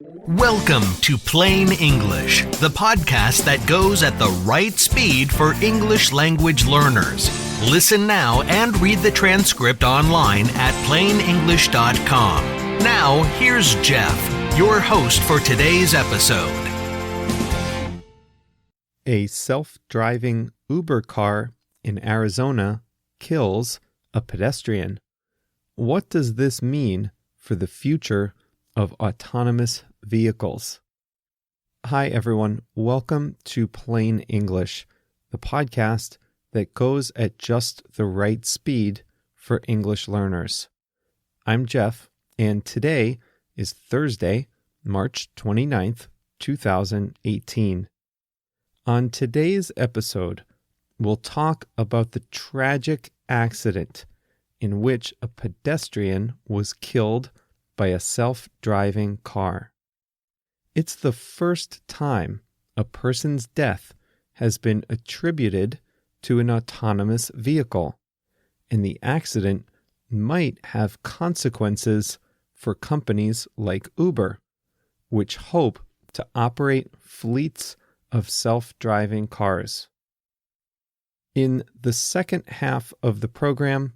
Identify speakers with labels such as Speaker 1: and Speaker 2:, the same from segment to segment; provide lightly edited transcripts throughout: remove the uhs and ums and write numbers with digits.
Speaker 1: Welcome to Plain English, the podcast that goes at the right speed for English language learners. Listen now and read the transcript online at plainenglish.com. Now, here's Jeff, your host for today's episode.
Speaker 2: A self-driving Uber car in Arizona kills a pedestrian. What does this mean for the future of autonomous vehicles? Hi, everyone. Welcome to Plain English, the podcast that goes at just the right speed for English learners. I'm Jeff, and today is Thursday, March 29th, 2018. On today's episode, we'll talk about the tragic accident in which a pedestrian was killed by a self-driving car. It's the first time a person's death has been attributed to an autonomous vehicle, and the accident might have consequences for companies like Uber, which hope to operate fleets of self-driving cars. In the second half of the program,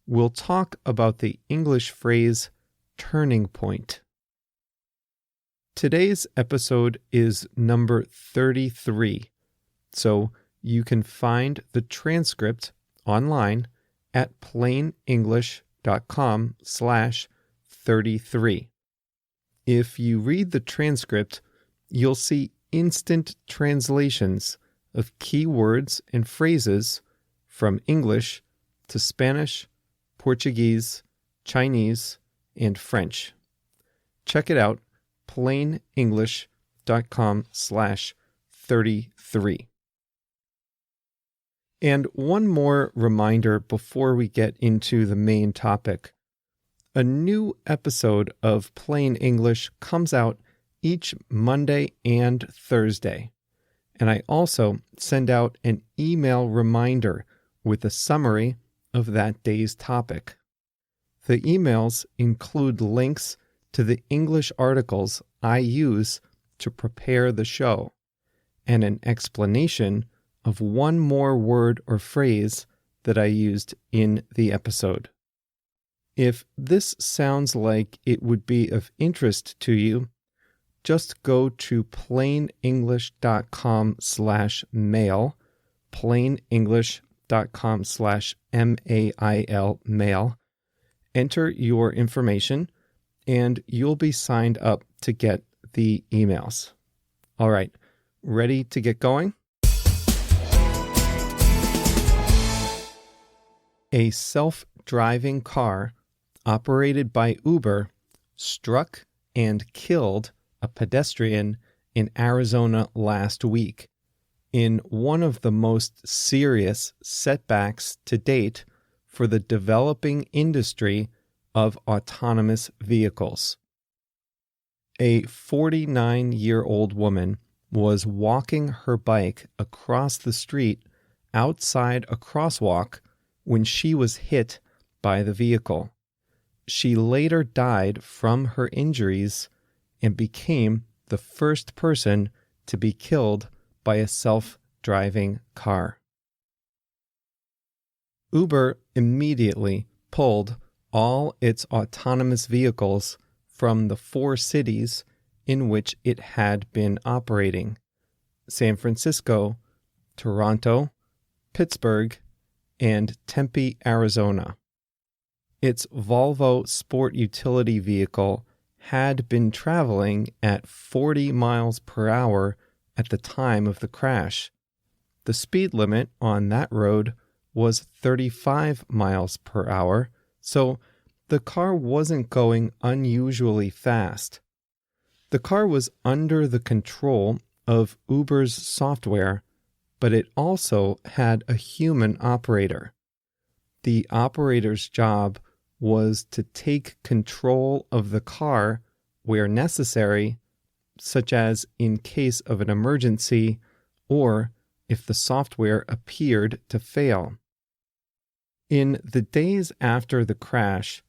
Speaker 2: we'll talk about the English phrase turning point. Today's episode is number 33, so you can find the transcript online at plainenglish.com/33. If you read the transcript, you'll see instant translations of key words and phrases from English to Spanish, Portuguese, Chinese, and French. Check it out, plainenglish.com/33. And one more reminder before we get into the main topic. A new episode of Plain English comes out each Monday and Thursday. And I also send out an email reminder with a summary of that day's topic. The emails include links to the English articles I use to prepare the show, and an explanation of one more word or phrase that I used in the episode. If this sounds like it would be of interest to you, just go to plainenglish.com/mail, plainenglish.com/mail, mail. Enter your information, and you'll be signed up to get the emails. All right, ready to get going? A self-driving car operated by Uber struck and killed a pedestrian in Arizona last week, in one of the most serious setbacks to date for the developing industry of autonomous vehicles. A 49-year-old woman was walking her bike across the street outside a crosswalk when she was hit by the vehicle. She later died from her injuries and became the first person to be killed by a self-driving car. Uber immediately pulled all its autonomous vehicles from the 4 cities in which it had been operating: San Francisco, Toronto, Pittsburgh, and Tempe, Arizona. Its Volvo sport utility vehicle had been traveling at 40 miles per hour at the time of the crash. The speed limit on that road was 35 miles per hour, so the car wasn't going unusually fast. The car was under the control of Uber's software, but it also had a human operator. The operator's job was to take control of the car where necessary, such as in case of an emergency or if the software appeared to fail. In the days after the crash,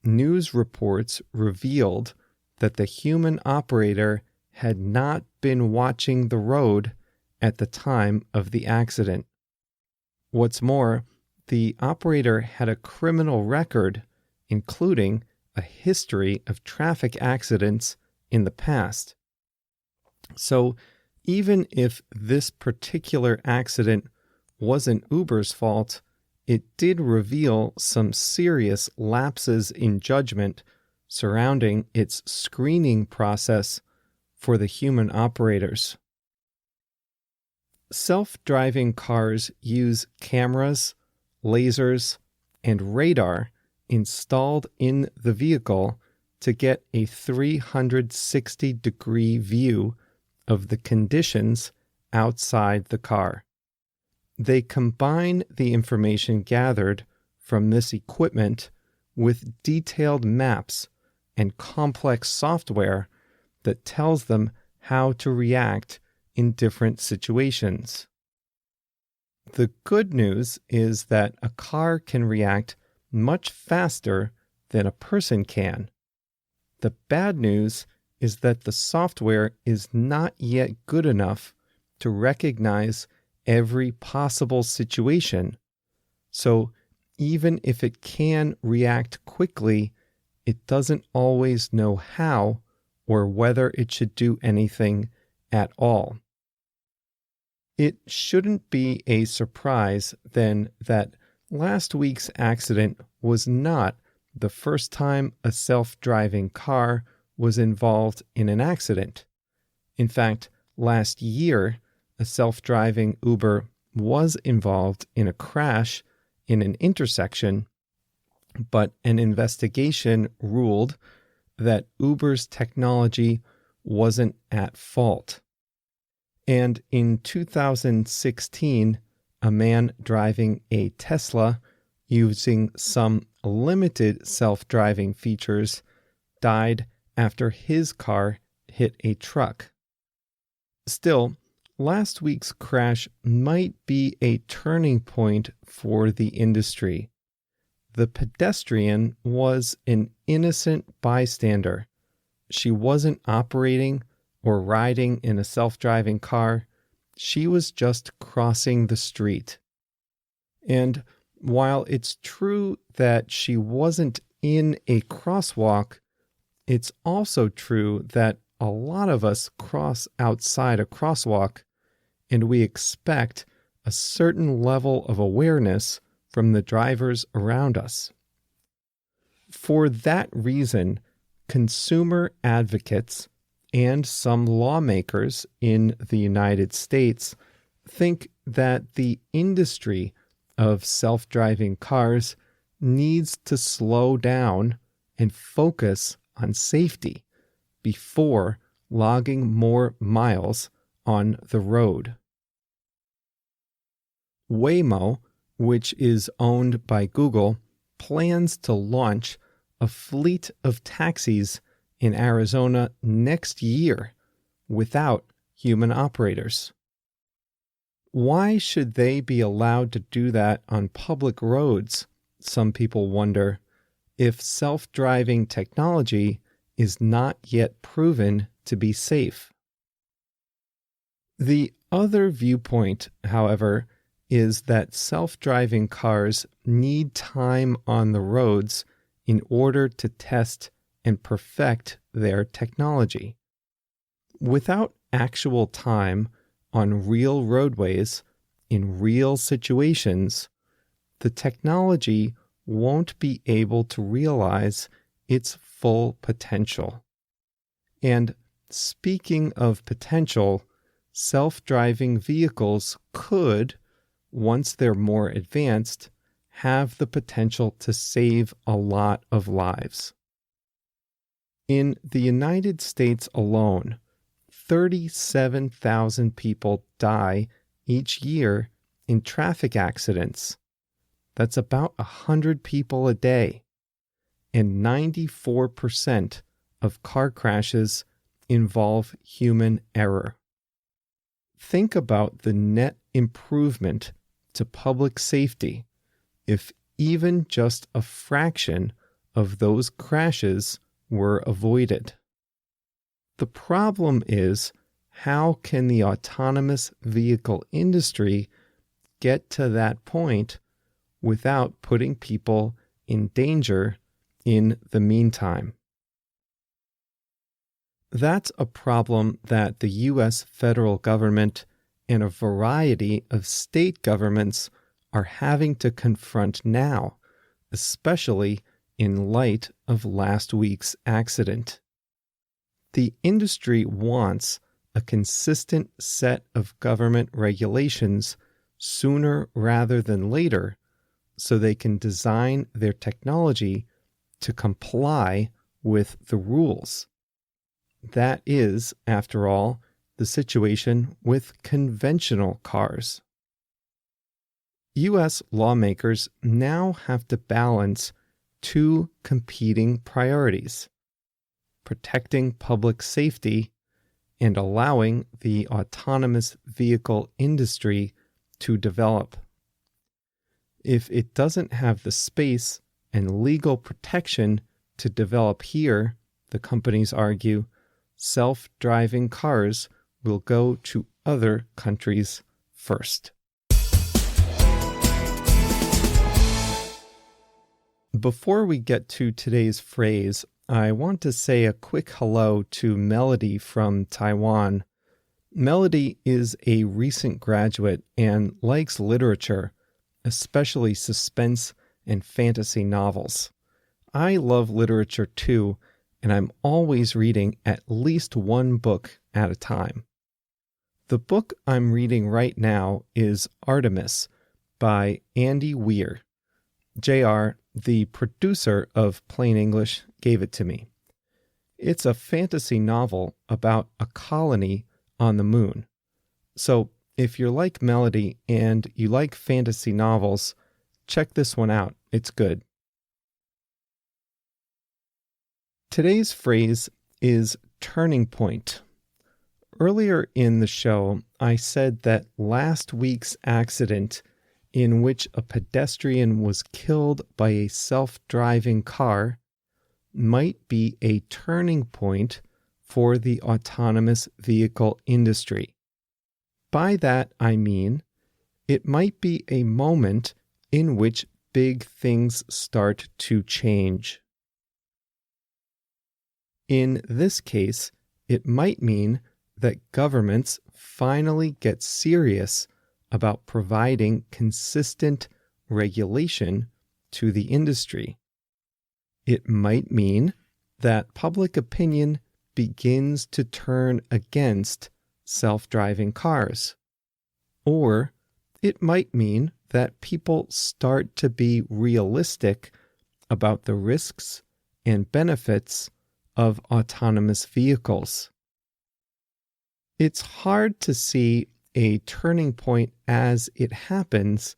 Speaker 2: news reports revealed that the human operator had not been watching the road at the time of the accident. What's more, the operator had a criminal record, including a history of traffic accidents in the past. So, even if this particular accident wasn't Uber's fault, it did reveal some serious lapses in judgment surrounding its screening process for the human operators. Self-driving cars use cameras, lasers, and radar installed in the vehicle to get a 360-degree view of the conditions outside the car. They combine the information gathered from this equipment with detailed maps and complex software that tells them how to react in different situations. The good news is that a car can react much faster than a person can. The bad news is that the software is not yet good enough to recognize every possible situation. So even if it can react quickly, it doesn't always know how or whether it should do anything at all. It shouldn't be a surprise, then, that last week's accident was not the first time a self-driving car was involved in an accident. In fact, last year, a self-driving Uber was involved in a crash in an intersection, but an investigation ruled that Uber's technology wasn't at fault. And in 2016, a man driving a Tesla using some limited self-driving features died after his car hit a truck. Still, last week's crash might be a turning point for the industry. The pedestrian was an innocent bystander. She wasn't operating or riding in a self-driving car. She was just crossing the street. And while it's true that she wasn't in a crosswalk, it's also true that a lot of us cross outside a crosswalk, and we expect a certain level of awareness from the drivers around us. For that reason, consumer advocates and some lawmakers in the United States think that the industry of self-driving cars needs to slow down and focus on safety before logging more miles on the road. Waymo, which is owned by Google, plans to launch a fleet of taxis in Arizona next year without human operators. Why should they be allowed to do that on public roads, some people wonder, if self-driving technology is not yet proven to be safe? The other viewpoint, however, is that self-driving cars need time on the roads in order to test and perfect their technology. Without actual time on real roadways in real situations, the technology won't be able to realize its full potential. And speaking of potential, self-driving vehicles could, once they're more advanced, have the potential to save a lot of lives. In the United States alone, 37,000 people die each year in traffic accidents. That's about 100 people a day. And 94% of car crashes involve human error. Think about the net improvement to public safety if even just a fraction of those crashes were avoided. The problem is, how can the autonomous vehicle industry get to that point without putting people in danger in the meantime? That's a problem that the U.S. federal government and a variety of state governments are having to confront now, especially in light of last week's accident. The industry wants a consistent set of government regulations sooner rather than later so they can design their technology to comply with the rules. That is, after all, the situation with conventional cars. U.S. lawmakers now have to balance two competing priorities: protecting public safety and allowing the autonomous vehicle industry to develop. If it doesn't have the space and legal protection to develop here, the companies argue, self-driving cars will go to other countries first. Before we get to today's phrase, I want to say a quick hello to Melody from Taiwan. Melody is a recent graduate and likes literature, especially suspense and fantasy novels. I love literature too, and I'm always reading at least one book at a time. The book I'm reading right now is Artemis by Andy Weir. JR, the producer of Plain English, gave it to me. It's a fantasy novel about a colony on the moon. So if you're like Melody and you like fantasy novels, check this one out. It's good. Today's phrase is turning point. Earlier in the show, I said that last week's accident in which a pedestrian was killed by a self-driving car might be a turning point for the autonomous vehicle industry. By that, I mean, it might be a moment in which big things start to change. In this case, it might mean that governments finally get serious about providing consistent regulation to the industry. It might mean that public opinion begins to turn against self-driving cars. Or it might mean that people start to be realistic about the risks and benefits of autonomous vehicles. It's hard to see a turning point as it happens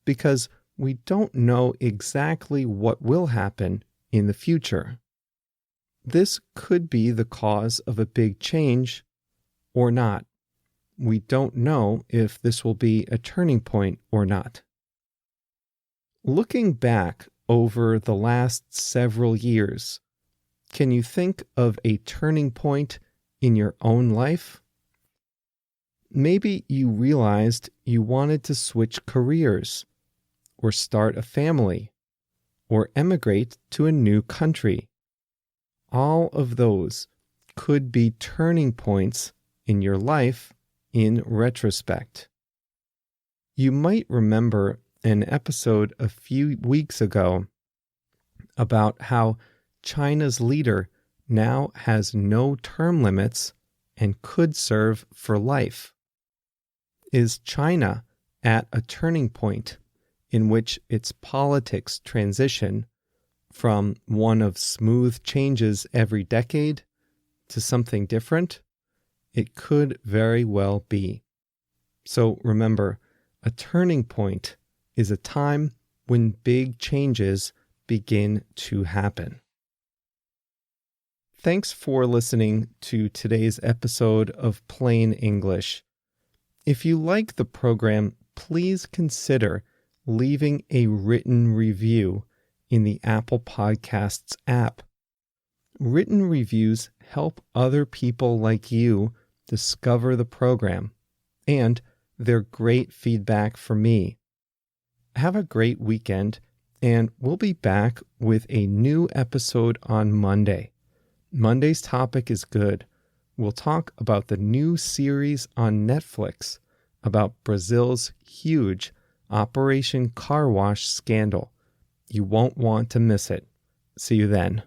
Speaker 2: because we don't know exactly what will happen in the future. This could be the cause of a big change or not. We don't know if this will be a turning point or not. Looking back over the last several years, can you think of a turning point in your own life? Maybe you realized you wanted to switch careers, or start a family, or emigrate to a new country. All of those could be turning points in your life in retrospect. You might remember an episode a few weeks ago about how China's leader now has no term limits and could serve for life. Is China at a turning point in which its politics transition from one of smooth changes every decade to something different? It could very well be. So remember, a turning point is a time when big changes begin to happen. Thanks for listening to today's episode of Plain English. If you like the program, please consider leaving a written review in the Apple Podcasts app. Written reviews help other people like you discover the program, and they're great feedback for me. Have a great weekend, and we'll be back with a new episode on Monday. Monday's topic is good. We'll talk about the new series on Netflix about Brazil's huge Operation Car Wash scandal. You won't want to miss it. See you then.